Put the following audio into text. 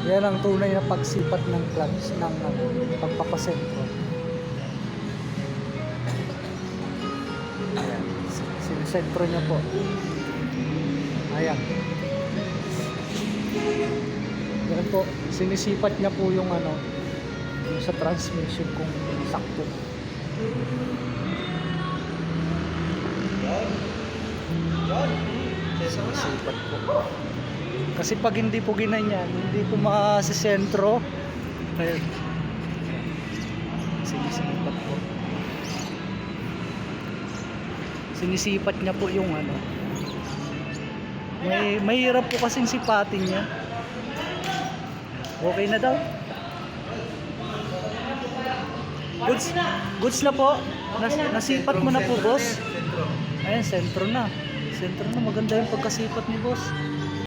Yan ang tunay na pagsipat ng clutch ng pagpapasentro. Ayan, sinisentro niya po. Ayan. Yan po, sinisipat niya po yung yung sa transmission kung sakto. Sinisipat po. Kasi pag hindi po ginanyan, hindi po masisentro. Ayan. Sinisipat po. Sinisipat niya po yung May hirap po kasing sipatin niya. Okay na daw. Goods na po. Nasipat mo na po, boss. Ayan, sentro na. Sentro na. Maganda yung pagkasipat ni boss.